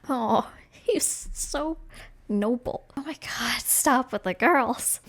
Oh, he's so noble. Oh my god, stop with the girls.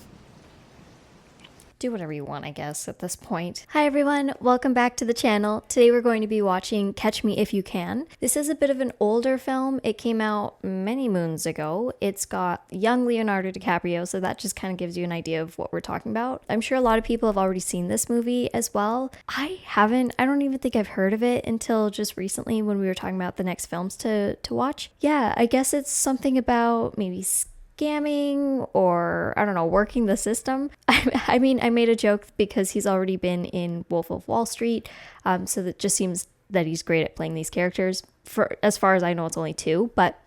Do whatever you want, I guess, at this point. Hi everyone, welcome back to the channel. Today we're going to be watching Catch Me If You Can. This is a bit of an older film. It came out many moons ago. It's got young Leonardo DiCaprio, so that just kind of gives you an idea of what we're talking about. I'm sure a lot of people have already seen this movie as well. I haven't. I don't even think I've heard of it until just recently when we were talking about the next films to watch. Yeah, I guess it's something about maybe scamming or, I don't know, working the system. I mean, I made a joke because he's already been in Wolf of Wall Street, so that just seems that he's great at playing these characters. For as far as I know, it's only two, but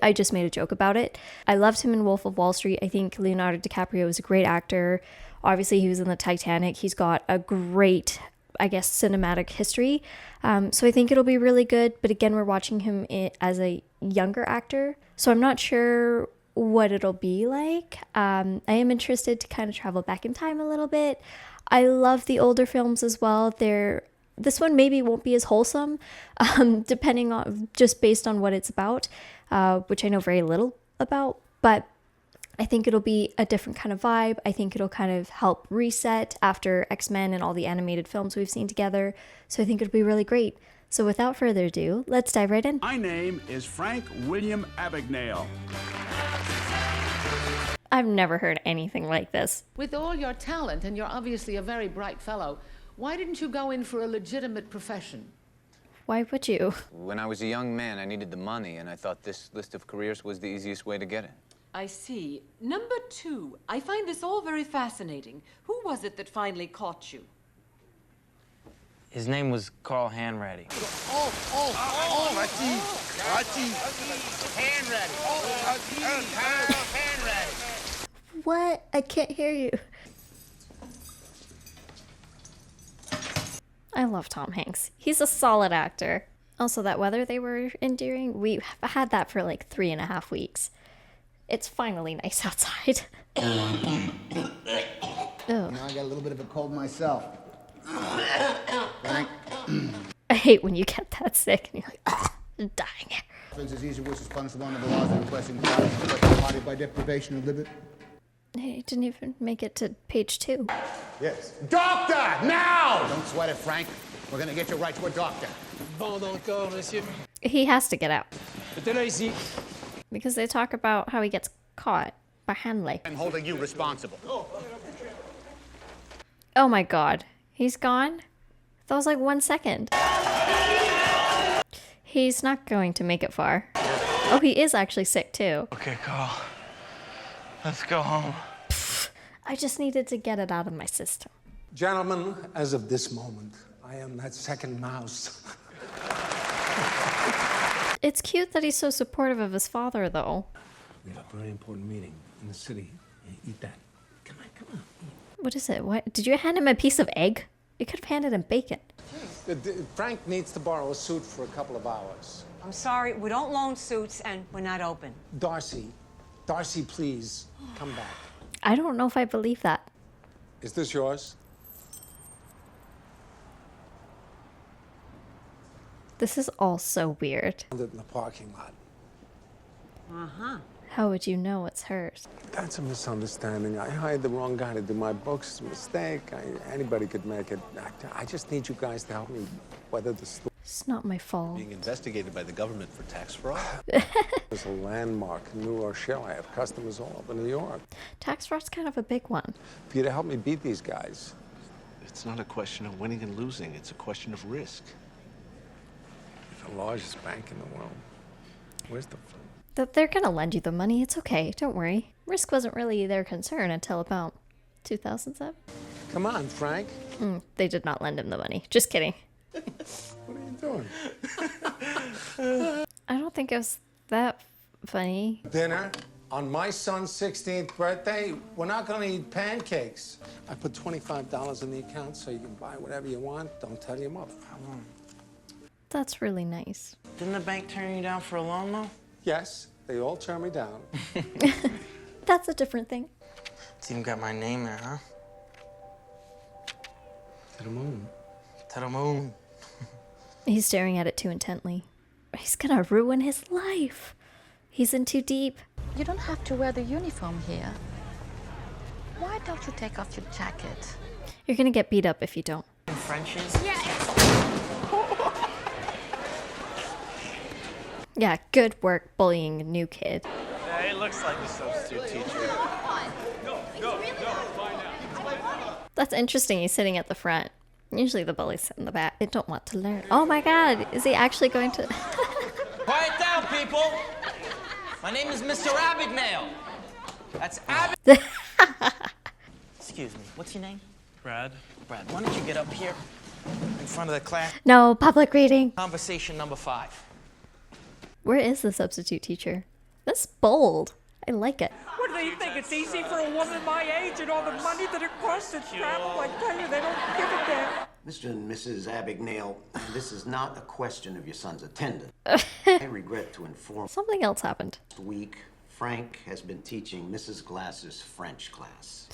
I just made a joke about it. I loved him in Wolf of Wall Street. I think Leonardo DiCaprio is a great actor. Obviously, he was in the Titanic. He's got a great, I guess, cinematic history. So I think it'll be really good. But again, we're watching him as a younger actor, so I'm not sure what it'll be like. I am interested to kind of travel back in time a little bit. I love the older films as well. This one maybe won't be as wholesome, depending on just based on what it's about, which I know very little about, but I think it'll be a different kind of vibe. I think it'll kind of help reset after X-Men and all the animated films we've seen together. So I think it'll be really great. So without further ado, let's dive right in. My name is Frank William Abagnale. I've never heard anything like this. With all your talent, and you're obviously a very bright fellow, why didn't you go in for a legitimate profession? Why would you? When I was a young man, I needed the money, and I thought this list of careers was the easiest way to get it. I see. Number 2, I find this all very fascinating. Who was it that finally caught you? His name was Carl Hanratty. What? I can't hear you. I love Tom Hanks. He's a solid actor. Also, that weather they were enduring, we had that for like 3.5 weeks. It's finally nice outside. You know, I got a little bit of a cold myself. Frank? I hate when you get that sick and you're like, dying. Offense is easy, which is punishable under the laws of requesting body by deprivation of liberty. He didn't even make it to page 2. Yes. Doctor, now! Don't sweat it, Frank. We're gonna get you right to a doctor. He has to get out. Mettez-le ici. Because they talk about how he gets caught by Hanley. I'm holding you responsible. Oh my god. He's gone? That was like 1 second. He's not going to make it far. Oh, he is actually sick too. Okay, Carl. Let's go home. I just needed to get it out of my system. Gentlemen, as of this moment, I am that second mouse. It's cute that he's so supportive of his father, though. We have a very important meeting in the city. Eat that. Come on. What is it? What? Did you hand him a piece of egg? You could have handed him bacon. Frank needs to borrow a suit for a couple of hours. I'm sorry, we don't loan suits and we're not open. Darcy, please, come back. I don't know if I believe that. Is this yours? This is all so weird. In the parking lot. Uh-huh. How would you know it's hers? That's a misunderstanding. I hired the wrong guy to do my books. It's a mistake. Anybody could make it. I just need you guys to help me weather the storm. It's not my fault. Being investigated by the government for tax fraud? There's a landmark in New Rochelle. I have customers all over New York. Tax fraud's kind of a big one. For you to help me beat these guys. It's not a question of winning and losing. It's a question of risk. The largest bank in the world. Where's the fun? That they're gonna lend you the money. It's okay. Don't worry. Risk wasn't really their concern until about 2007. Come on, Frank. They did not lend him the money. Just kidding. What are you doing? I don't think it was that funny. Dinner on my son's 16th birthday. We're not going to eat pancakes. I put $25 in the account so you can buy whatever you want. Don't tell your mother. That's really nice. Didn't the bank turn you down for a loan, though? Yes, they all turn me down. That's a different thing. It's even got my name there, huh? To the moon. To the moon. He's staring at it too intently. He's gonna ruin his life. He's in too deep. You don't have to wear the uniform here. Why don't you take off your jacket? You're gonna get beat up if you don't. Frenches? Yeah, good work bullying a new kid. It looks like the substitute teacher. That's interesting, he's sitting at the front. Usually the bullies sit in the back. They don't want to learn. Oh my god, is he actually going to... Quiet down, people! My name is Mr. Abagnale. That's Abig... Excuse me, what's your name? Brad. Brad, why don't you get up here in front of the class? No, public reading. Conversation number 5. Where is the substitute teacher? That's bold. I like it. What do they think? It's easy for a woman my age and all the money that it costs to travel? I tell you, they don't give a damn. Mr. and Mrs. Abagnale, this is not a question of your son's attendance. I regret to inform Something else happened. last week, Frank has been teaching Mrs. Glass's French class.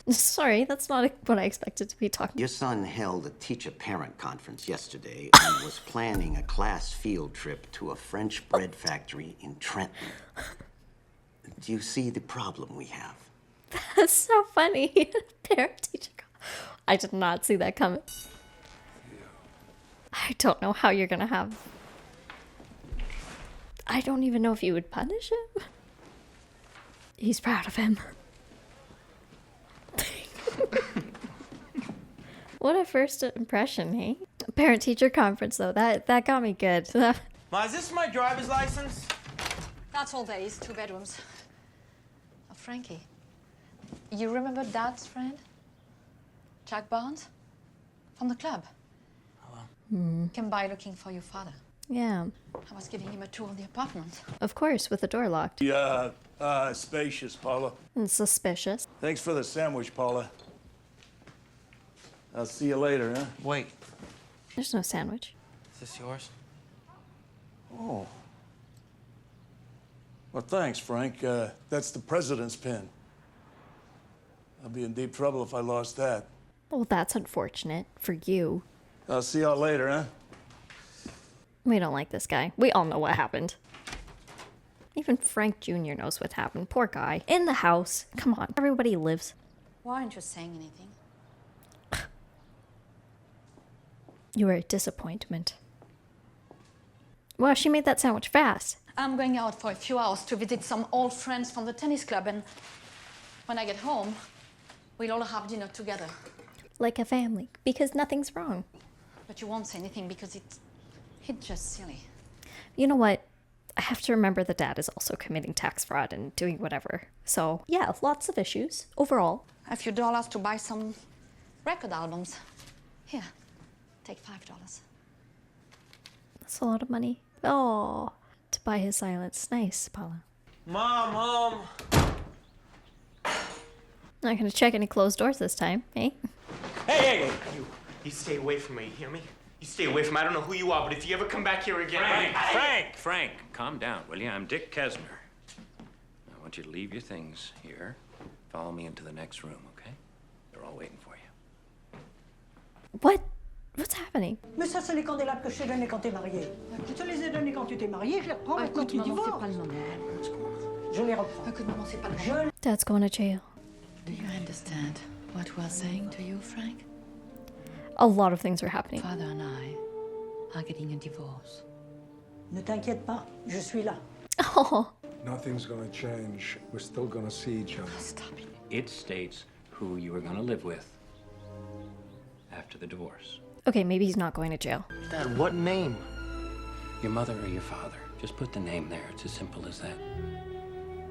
Sorry, that's not what I expected to be talking. Your son held a teacher-parent conference yesterday and was planning a class field trip to a French bread factory in Trenton. Do you see the problem we have? That's so funny. Parent-teacher. I did not see that coming. I don't know how you're gonna have... I don't even know if you would punish him. He's proud of him. What a first impression, hey? Parent-teacher conference, though. That got me good. Ma, is this my driver's license? That's all there is, 2 bedrooms. Oh, Frankie, you remember Dad's friend? Jack Barnes? From the club? Came by looking for your father. Yeah. I was giving him a tour of the apartment. Of course, with the door locked. Yeah, spacious, Paula. And suspicious. Thanks for the sandwich, Paula. I'll see you later, huh? Wait, There's no sandwich. is this yours? Oh. Well, thanks, Frank. That's the president's pin. I'll be in deep trouble if I lost that. Well, that's unfortunate for you. I'll see y'all later, huh? We don't like this guy. We all know what happened. Even Frank Jr. knows what happened. Poor guy. In the house. Come on. Everybody lives. Why aren't you saying anything? You were a disappointment. Well, she made that sandwich fast. I'm going out for a few hours to visit some old friends from the tennis club, and when I get home, we'll all have dinner together. Like a family. Because nothing's wrong. But you won't say anything because it's just silly. You know what? I have to remember that Dad is also committing tax fraud and doing whatever. So, yeah, lots of issues overall. A few dollars to buy some record albums. Here, take $5. That's a lot of money. Oh, to buy his silence. Nice, Paula. Mom! Not gonna check any closed doors this time, eh? Hey! You stay away from me, you hear me? You stay away from me. I don't know who you are, but if you ever come back here again... Frank, calm down, will you? I'm Dick Kesner. I want you to leave your things here. Follow me into the next room, okay? They're all waiting for you. What? What's happening? Mais ça, c'est les candélabres que je t'ai donnés quand t'es marié. Je te les ai donnés quand tu t'es marié, je les reprends maintenant que tu divorces. Je les reprends. Écoute, maman, c'est pas le moment. Dad's going to jail. Do you understand what we're saying to you, Frank? A lot of things are happening. Father and I are getting a divorce. Ne t'inquiète pas, je suis là. Oh. Nothing's gonna change. We're still gonna see each other. Stop it. It states who you are going to live with after the divorce. Okay, maybe he's not going to jail. Dad, what name? Your mother or your father. Just put the name there. It's as simple as that.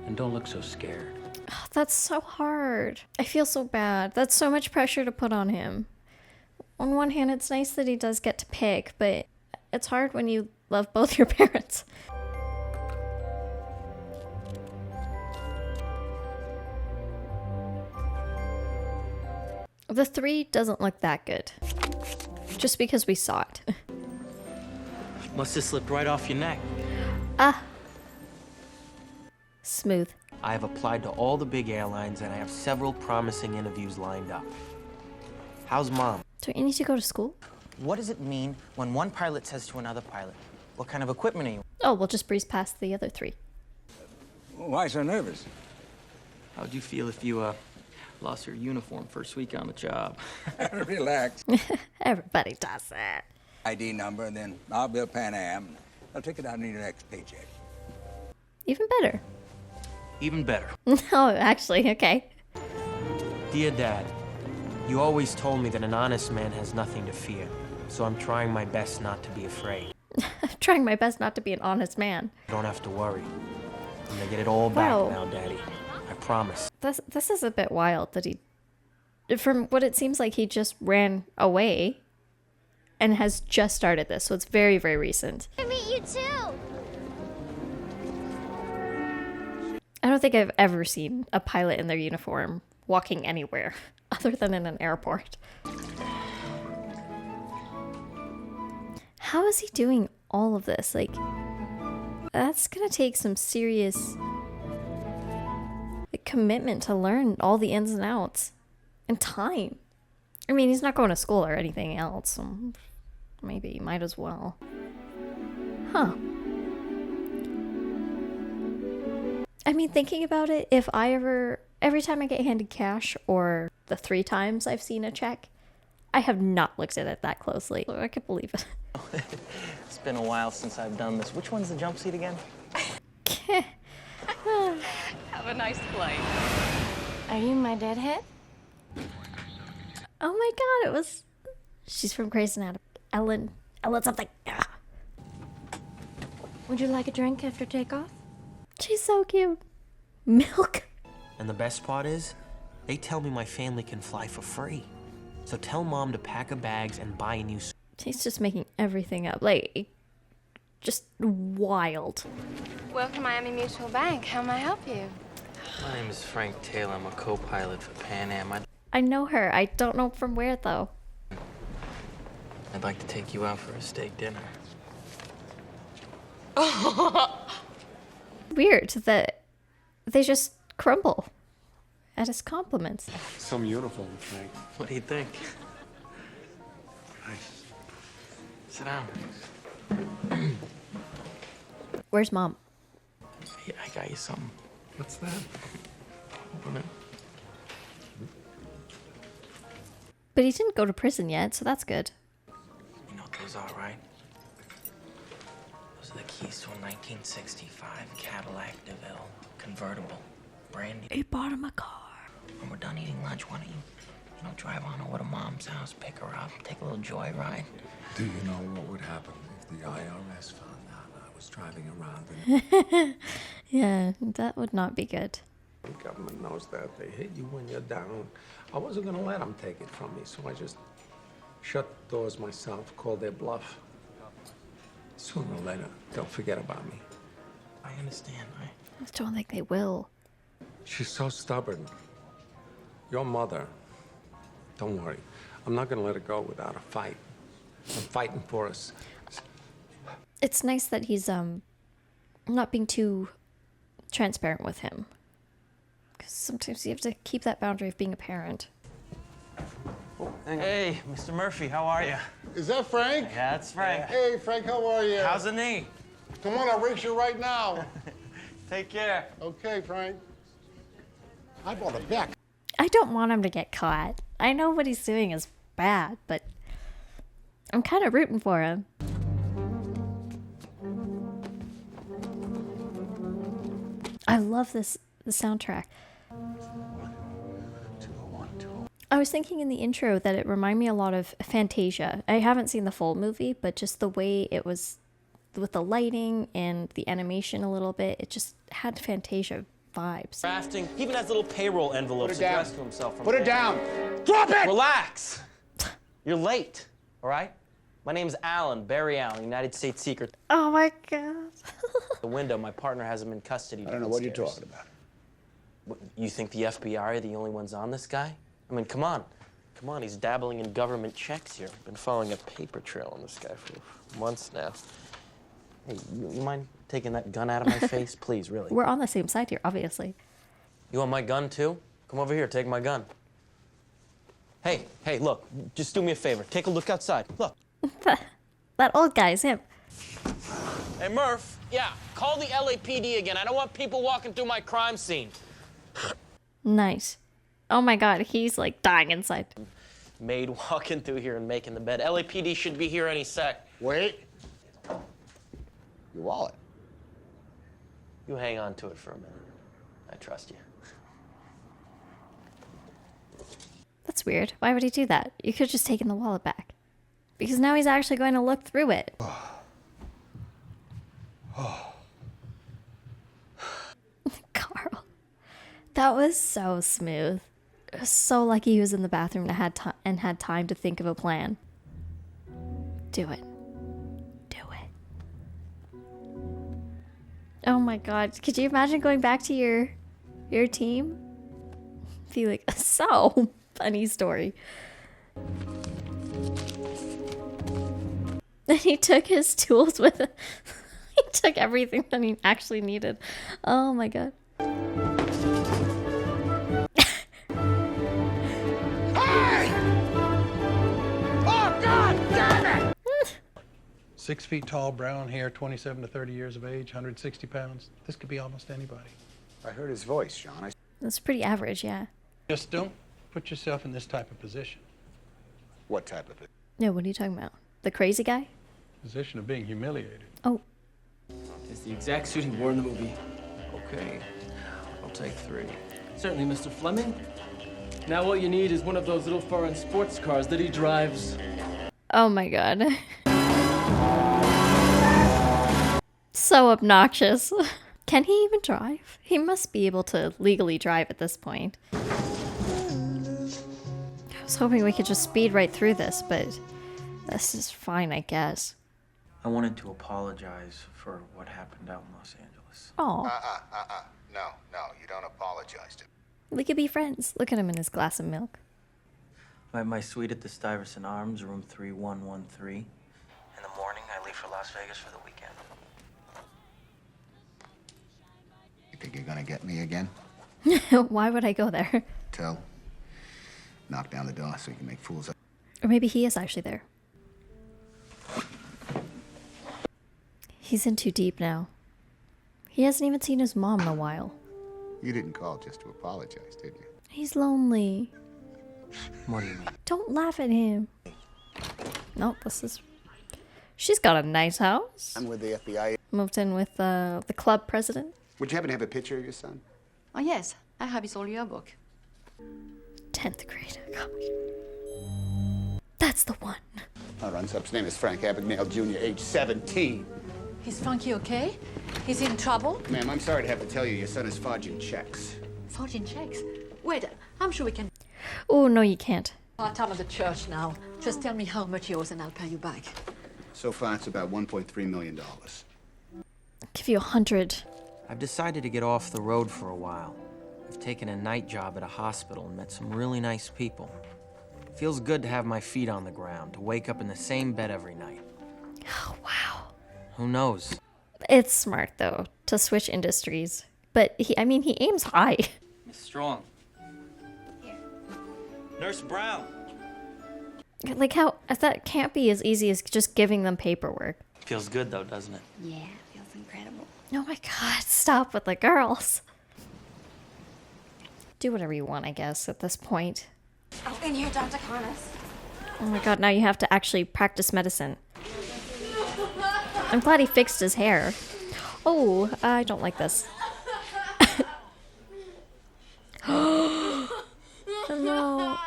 And don't look so scared. Oh, that's so hard. I feel so bad. That's so much pressure to put on him. On one hand, it's nice that he does get to pick, but it's hard when you love both your parents. The 3 doesn't look that good. Just because we saw it. Must have slipped right off your neck. Ah. Smooth. I have applied to all the big airlines, and I have several promising interviews lined up. How's Mom? Do you need to go to school? What does it mean when one pilot says to another pilot, what kind of equipment are you? Oh, we'll just breeze past the other three. Why so nervous? How'd you feel if you, lost your uniform first week on the job? Relax. Everybody does that. ID number, and then I'll bill Pan Am. I'll take it out in your next paycheck. Even better. Even better. Oh, actually, okay. Dear Dad, you always told me that an honest man has nothing to fear, so I'm trying my best not to be afraid. Trying my best not to be an honest man. You don't have to worry. I'm gonna get it all back Wow. now, Daddy. I promise. This is a bit wild that he, from what it seems like, he just ran away and has just started this, so it's very, very recent. I meet you too. I don't think I've ever seen a pilot in their uniform walking anywhere other than in an airport. How is he doing all of this? Like, that's gonna take some serious commitment to learn all the ins and outs and time. I mean, he's not going to school or anything else, so maybe he might as well. Huh. I mean, thinking about it, if I every time I get handed cash, or the 3 times I've seen a check, I have not looked at it that closely. I can't believe it. It's been a while since I've done this. Which one's the jump seat again? Have a nice flight. Are you my deadhead? Oh my god, it was... She's from Grey's Anatomy. Ellen something. Ugh. Would you like a drink after takeoff? She's so cute. Milk. And the best part is, they tell me my family can fly for free. So tell Mom to pack her bags and buy a new suit. She's just making everything up. Like, just wild. Welcome to Miami Mutual Bank. How may I help you? My name is Frank Taylor. I'm a co-pilot for Pan Am. I know her. I don't know from where, though. I'd like to take you out for a steak dinner. Weird that they just crumble at his compliments. Some uniform, Frank. What do you think? Nice. Sit down. Where's Mom? Yeah, I got you something. What's that? Open it. But he didn't go to prison yet, so that's good. You know what those are, right? Those are the keys to a 1965 Cadillac DeVille convertible. Brand new. He bought him a car. When we're done eating lunch, why don't you drive on over to Mom's house, pick her up, take a little joyride? Do you know what would happen if the IRS found out I was driving around in... Yeah, that would not be good. The government knows that. They hit you when you're down. I wasn't going to let them take it from me, so I just shut the doors myself, called their bluff. Sooner or later, they'll forget about me. I understand. I just don't think they will. She's so stubborn. Your mother, don't worry. I'm not going to let her go without a fight. I'm fighting for us. It's nice that he's not being too transparent with him. Because sometimes you have to keep that boundary of being a parent. Hey, Mr. Murphy, how are you? Is that Frank? Yeah, that's Frank. Hey, Frank, how are you? How's the knee? Come on, I'll race you right now. Take care. Okay, Frank. I bought a Beck. I don't want him to get caught. I know what he's doing is bad, but I'm kind of rooting for him. I love the soundtrack. I was thinking in the intro that it reminded me a lot of Fantasia. I haven't seen the full movie, but just the way it was with the lighting and the animation a little bit, it just had Fantasia vibes. Drafting. He even has little payroll envelopes addressed to himself. Put it down. Drop it! Relax. You're late, all right? My name's Alan, Barry Allen, United States Secret. Oh my God. The window, my partner has him in custody. I don't know what you're talking about. What, you think the FBI are the only ones on this guy? I mean, come on. Come on, he's dabbling in government checks here. Been following a paper trail on this guy for months now. Hey, you mind taking that gun out of my face? Please, really. We're on the same side here, obviously. You want my gun, too? Come over here, take my gun. Hey, look, just do me a favor. Take a look outside. Look. That old guy's him. Hey, Murph, yeah, call the LAPD again. I don't want people walking through my crime scene. Nice. Oh my god, he's like dying inside. Maid walking through here and making the bed. LAPD should be here any sec. Wait. Your wallet. You hang on to it for a minute. I trust you. That's weird. Why would he do that? You could have just taken the wallet back. Because now he's actually going to look through it. Carl. That was so smooth. So lucky he was in the bathroom and had time to think of a plan. Do it. Do it. Oh my god. Could you imagine going back to your team? Be like, so funny story. And he took his tools with him. He took everything that he actually needed. Oh my god. Hey! Oh, God damn it! 6 feet tall, brown hair, 27 to 30 years of age, 160 pounds. This could be almost anybody. I heard his voice, John. That's pretty average, yeah. Just don't put yourself in this type of position. What type of it? No, what are you talking about? The crazy guy? Position of being humiliated. Oh. It's the exact suit he wore in the movie. Okay, I'll take 3. Certainly, Mr. Fleming. Now all you need is one of those little foreign sports cars that he drives. Oh my god. So obnoxious. Can he even drive? He must be able to legally drive at this point. I was hoping we could just speed right through this, but this is fine, I guess. I wanted to apologize for what happened out in Los Angeles. Oh. No, you don't apologize to me. We could be friends. Look at him in his glass of milk. My suite at the Stuyvesant Arms, room 3113. In the morning, I leave for Las Vegas for the weekend. You think you're gonna get me again? Why would I go there? Tell. Knock down the door so you can make fools of. Or maybe he is actually there. He's in too deep now. He hasn't even seen his mom in a while. You didn't call just to apologize, did you? He's lonely. What do you mean? Don't laugh at him. No, this is... She's got a nice house. I'm with the FBI. Moved in with the club president. Would you happen to have a picture of your son? Oh, yes. I have his old yearbook. 10th grade. Gosh. That's the one. Our runs-up's name is Frank Abagnale Jr., age 17. Is Frankie okay? Is he in trouble? Ma'am, I'm sorry to have to tell you, your son is forging checks. Forging checks? Wait, I'm sure we can... Oh, no, you can't. Our time at the church now. Just tell me how much he owes and I'll pay you back. So far, it's about $1.3 million. I'll give you 100. I've decided to get off the road for a while. I've taken a night job at a hospital and met some really nice people. It feels good to have my feet on the ground, to wake up in the same bed every night. Oh, wow. Who knows? It's smart, though, to switch industries. But, he aims high. Miss Strong. Here. Nurse Brown. Like how... That can't be as easy as just giving them paperwork. Feels good, though, doesn't it? Yeah, feels incredible. Oh my god, stop with the girls. Do whatever you want, I guess, at this point. Oh, in here, Dr. Connors. Oh my god, now you have to actually practice medicine. I'm glad he fixed his hair. Oh, I don't like this. No.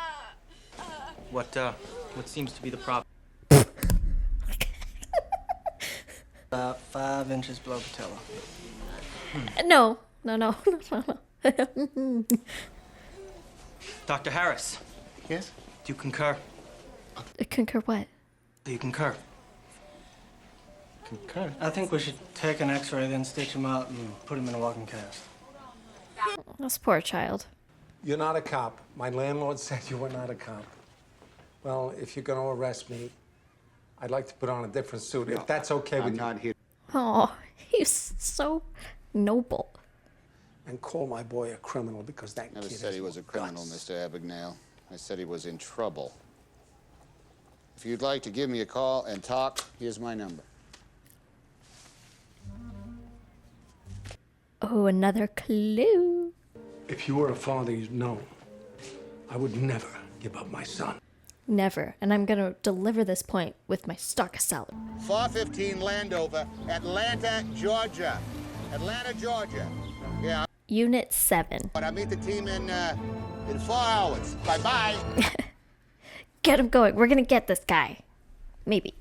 What seems to be the problem? About 5 inches below patella. No. Dr. Harris. Yes? Do you concur? Concur what? Do you concur? Concur. I think we should take an x-ray, then stitch him out and put him in a walking cast. This poor child. You're not a cop. My landlord said you were not a cop. Well, if you're going to arrest me, I'd like to put on a different suit, if that's okay with you. I'm not here. Oh, he's so noble. And call my boy a criminal because that Never kid said he has was a criminal, Mr. Abagnale. I said he was in trouble. If you'd like to give me a call and talk, here's my number. Oh, another clue. If you were a father, you'd know. I would never give up my son. Never. And I'm gonna deliver this point with my Starkist salad. 415 Landover, Atlanta, Georgia. Atlanta, Georgia. Yeah. Unit 7. But I meet the team in 4 hours. Bye-bye. Get him going. We're gonna get this guy. Maybe.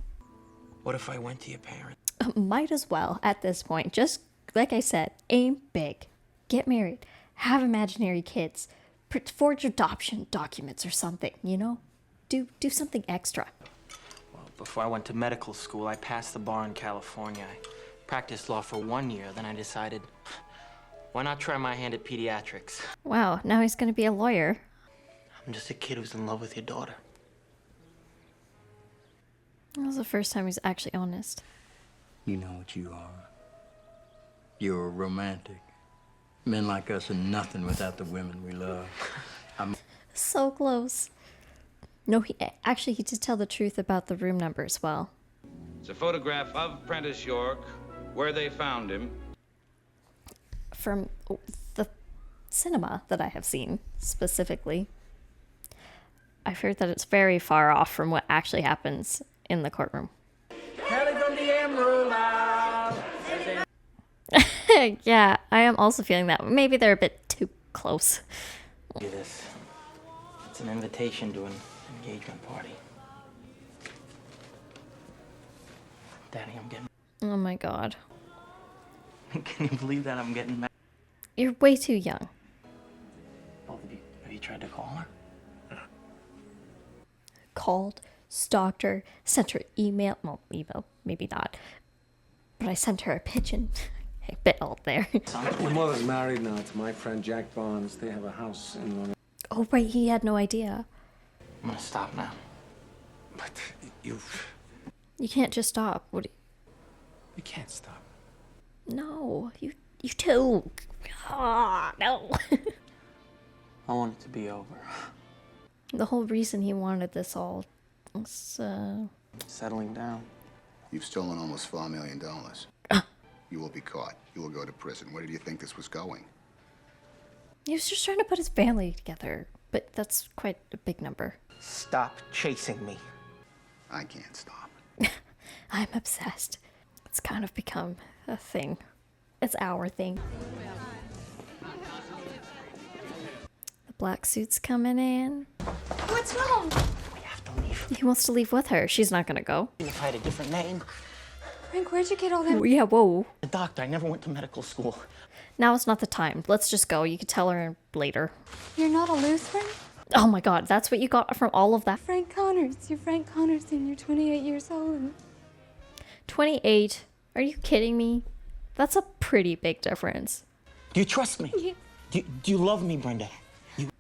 What if I went to your parents? Might as well at this point. Just like I said, aim big. Get married. Have imaginary kids. Forge adoption documents or something, you know? Do something extra. Well, before I went to medical school, I passed the bar in California. I practiced law for 1 year, then I decided, why not try my hand at pediatrics? Wow, now he's gonna be a lawyer. I'm just a kid who's in love with your daughter. That was the first time he's actually honest. You know what you are. You're a romantic. Men like us are nothing without the women we love. So close. No, he did tell the truth about the room number as well. It's a photograph of Prentice York, where they found him. From the cinema that I have seen, specifically. I've heard that it's very far off from what actually happens in the courtroom. Yeah, I am also feeling that. Maybe they're a bit too close. Look at this. It's an invitation to an engagement party. Daddy, I'm getting... Oh my god. Can you believe that I'm getting married? You're way too young. Both of you, have you tried to call her? Called, stalked her, sent her email. Well, email, maybe not. But I sent her a pigeon. A bit old there. My mother's married now to my friend Jack Barnes. They have a house in Long. Oh, right, he had no idea. I'm gonna stop now. But you can't just stop. What? You can't stop. No, you too. Ah, no. I want it to be over. The whole reason he wanted this all was, settling down. You've stolen almost $4 million. You will be caught. You will go to prison. Where did you think this was going? He was just trying to put his family together, but that's quite a big number. Stop chasing me. I can't stop. I'm obsessed. It's kind of become a thing. It's our thing. The black suit's coming in. What's wrong? We have to leave. He wants to leave with her. She's not gonna go. If I had a different name. Frank, where'd you get all that? Yeah, whoa. A doctor. I never went to medical school. Now is not the time. Let's just go. You could tell her later. You're not a Lutheran? Oh my god, that's what you got from all of that? Frank Connors. You're Frank Connors and you're 28 years old. 28? Are you kidding me? That's a pretty big difference. Do you trust me? Yeah. Do you love me, Brenda?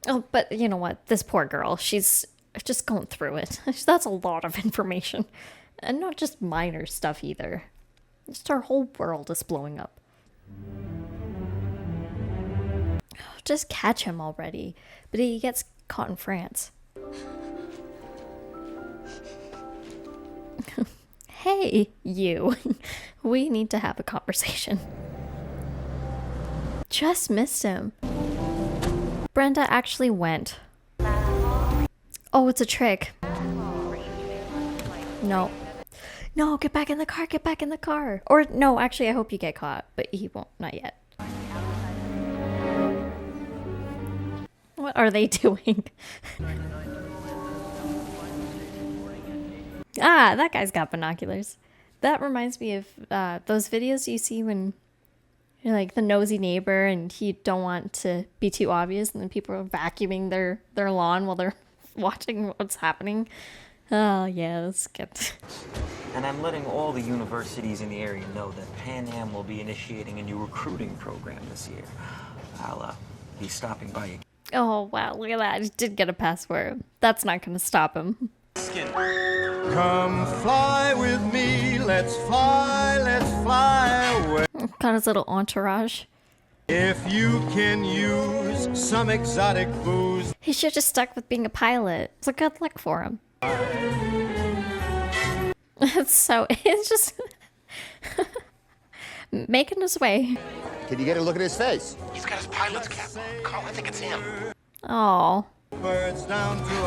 Oh, but you know what? This poor girl, she's just going through it. That's a lot of information. And not just minor stuff either. Just our whole world is blowing up. Just catch him already. But he gets caught in France. Hey, you. We need to have a conversation. Just missed him. Brenda actually went. Oh, it's a trick. No. No, get back in the car, get back in the car. Or, no, actually, I hope you get caught, but he won't, not yet. What are they doing? Ah, that guy's got binoculars. That reminds me of those videos you see when you're like the nosy neighbor and you don't want to be too obvious and then people are vacuuming their lawn while they're watching what's happening. Oh, yeah, that's good. And I'm letting all the universities in the area know that Pan Am will be initiating a new recruiting program this year. I'll be stopping by again. Oh, wow, look at that. He did get a password. That's not going to stop him. Come fly with me, let's fly away. Got his little entourage. If you can use some exotic booze. He should have just stuck with being a pilot. So good luck for him. It's just making his way. Can you get a look at his face? He's got his pilot's cap on. Carl, I think it's him. Oh. Birds down to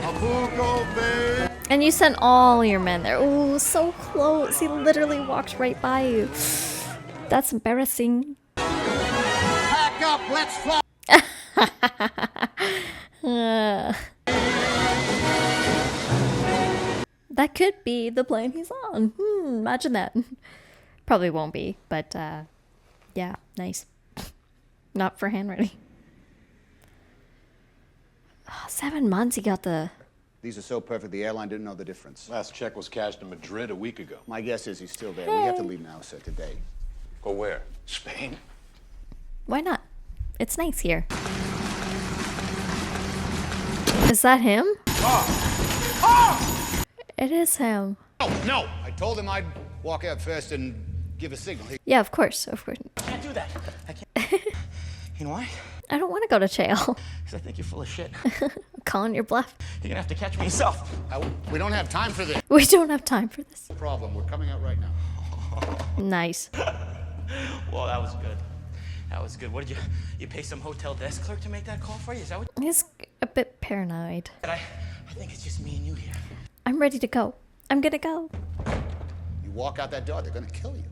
Acapulco Bay. And you sent all your men there. Ooh, so close. He literally walked right by you. That's embarrassing. Pack up, let's fly. That could be the plane he's on. Imagine that. Probably won't be, but yeah, nice. Not for handwriting. 7 months he got the... These are so perfect, the airline didn't know the difference. Last check was cashed in Madrid a week ago. My guess is he's still there. We have to leave now, sir, today. Go where? Spain? Why not? It's nice here. Is that him? It is him. Oh, no! I told him I'd walk out first and give a signal. Yeah, of course, of course. I can't do that. I can't. You know why? I don't want to go to jail. Because I think you're full of shit. Calling your bluff. You're gonna have to catch me yourself. We don't have time for this. We don't have time for this. Problem. We're coming out right now. Nice. Well, that was good. That was good. What did you pay some hotel desk clerk to make that call for you? Is that what? He's a bit paranoid. I think it's just me and you here. I'm ready to go. I'm gonna go. You walk out that door, they're gonna kill you.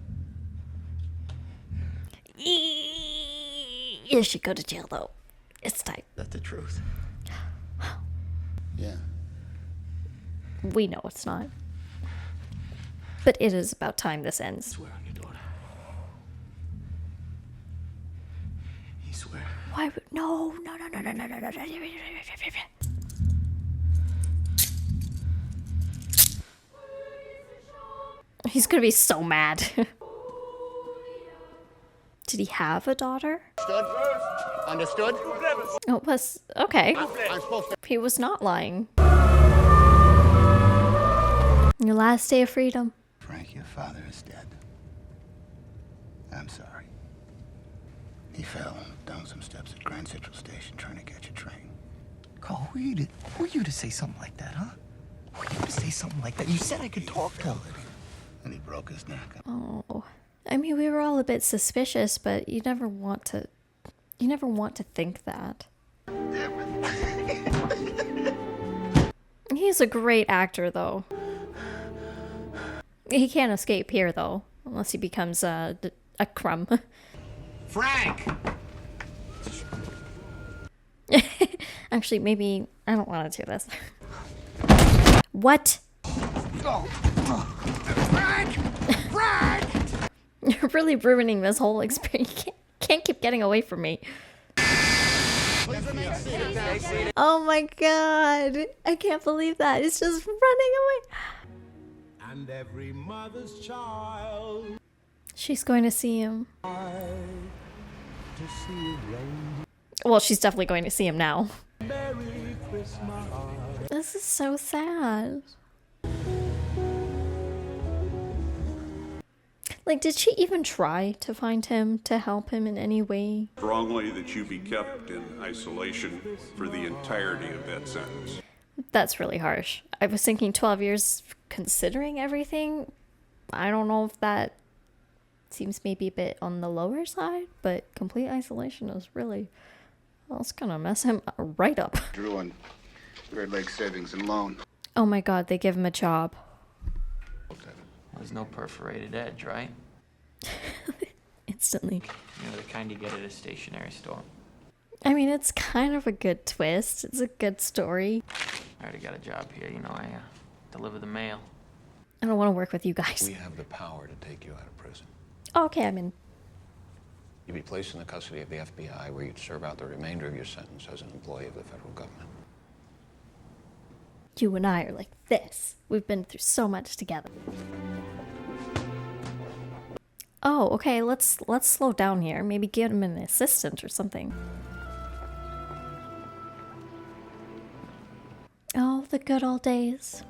You should go to jail though. It's time. That's the truth. Yeah. We know it's not. But it is about time this ends. I swear on your daughter. You swear. Why would... No. He's gonna be so mad. Did he have a daughter? Understood? Oh, it was... Okay. I'm supposed to... He was not lying. Your last day of freedom. Frank, your father is dead. I'm sorry. He fell down some steps at Grand Central Station trying to catch a train. Carl, who are you to say something like that, huh? Who are you to say something like that? You said I could talk to him. And he broke his neck. Oh. I mean, we were all a bit suspicious, but you never want to think that. He's a great actor, though. He can't escape here, though, unless he becomes a crumb. Frank! Actually, maybe I don't want to do this. What? Frank! Frank! You're really ruining this whole experience. You can't keep getting away from me. Oh my god. I can't believe that. It's just running away. And every mother's child. She's going to see him. Well, she's definitely going to see him now. Merry Christmas. This is so sad. Like, did she even try to find him, to help him in any way? Strongly that you be kept in isolation for the entirety of that sentence. That's really harsh. I was thinking 12 years considering everything. I don't know if that seems maybe a bit on the lower side, but complete isolation is really... Well, it's gonna mess him right up. Drew on Great Lakes Savings and Loan. Oh my god, they give him a job. There's no perforated edge, right? Instantly. You know, the kind you get at a stationery store. I mean, it's kind of a good twist. It's a good story. I already got a job here, you know, I deliver the mail. I don't want to work with you guys. We have the power to take you out of prison. Oh, okay, I'm in. You'd be placed in the custody of the FBI, where you'd serve out the remainder of your sentence as an employee of the federal government. You and I are like this. We've been through so much together. Oh, okay, let's slow down here. Maybe get him an assistant or something. Oh, the good old days.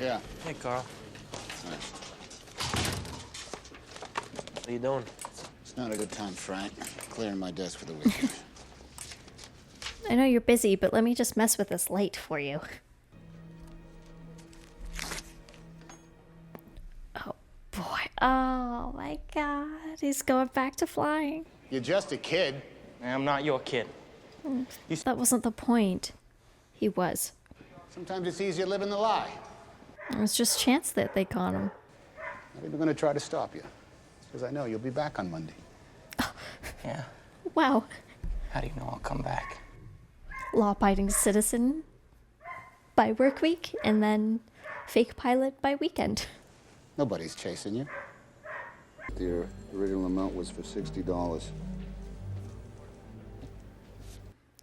Yeah. Hey, Carl. What are you doing? It's not a good time, Frank. Clearing my desk for the weekend. I know you're busy, but let me just mess with this light for you. Oh boy. Oh my god. He's going back to flying. You're just a kid. I'm not your kid. That wasn't the point. He was. Sometimes it's easier living the lie. It was just chance that they caught him. Not even gonna try to stop you. Because I know you'll be back on Monday. Yeah. Wow. How do you know I'll come back? Law-abiding citizen by work week, and then fake pilot by weekend. Nobody's chasing you. The original amount was for $60.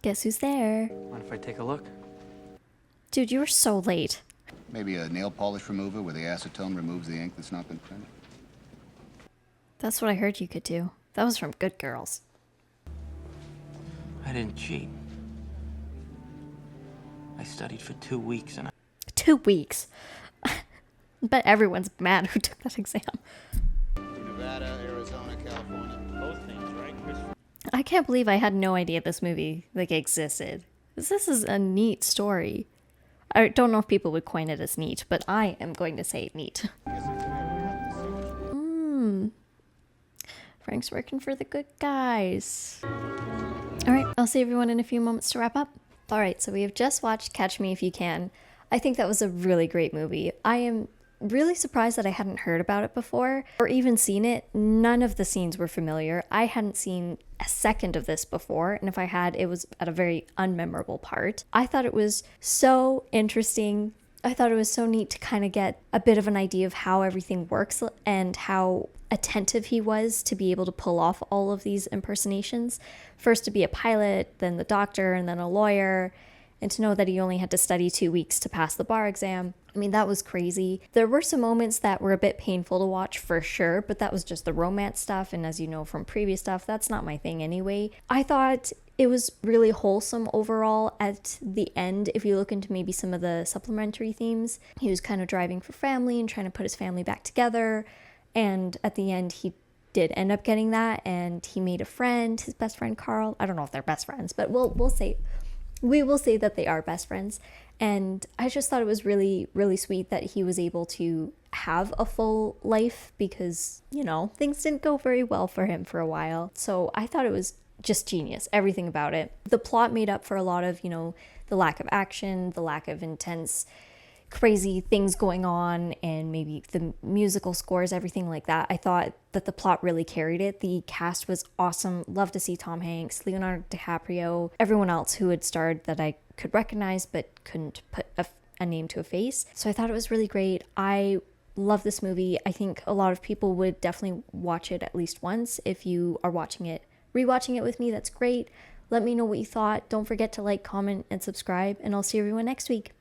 Guess who's there? Mind if I take a look? Dude, you were so late. Maybe a nail polish remover where the acetone removes the ink that's not been printed. That's what I heard you could do. That was from Good Girls. I didn't cheat. I studied for 2 weeks and 2 weeks. But everyone's mad who took that exam. Nevada, Arizona, California. Both things, right, Chris? I can't believe I had no idea this movie existed. This is a neat story. I don't know if people would coin it as neat, but I am going to say neat. Frank's working for the good guys. Alright, I'll see everyone in a few moments to wrap up. Alright, so we have just watched Catch Me If You Can. I think that was a really great movie. I am really surprised that I hadn't heard about it before or even seen it. None of the scenes were familiar. I hadn't seen a second of this before, and if I had, it was at a very unmemorable part. I thought it was so interesting. I thought it was so neat to kind of get a bit of an idea of how everything works and how attentive he was to be able to pull off all of these impersonations. First to be a pilot, then the doctor, and then a lawyer, and to know that he only had to study 2 weeks to pass the bar exam. I mean, that was crazy. There were some moments that were a bit painful to watch for sure, but that was just the romance stuff, and as you know from previous stuff, that's not my thing anyway. I thought it was really wholesome overall at the end. If you look into maybe some of the supplementary themes, he was kind of driving for family and trying to put his family back together, and at the end he did end up getting that, and he made a friend, his best friend Carl. I don't know if they're best friends, but we will say that they are best friends. And I just thought it was really, really sweet that he was able to have a full life because, you know, things didn't go very well for him for a while. So I thought it was just genius, everything about it. The plot made up for a lot of, you know, the lack of action, the lack of intense, crazy things going on, and maybe the musical scores, everything like that. I thought that the plot really carried it. The cast was awesome. Love to see Tom Hanks, Leonardo DiCaprio, everyone else who had starred that I could recognize but couldn't put a name to a face. So I thought it was really great. I love this movie. I think a lot of people would definitely watch it at least once. If you are rewatching it with me, that's great. Let me know what you thought. Don't forget to like, comment, and subscribe, and I'll see everyone next week.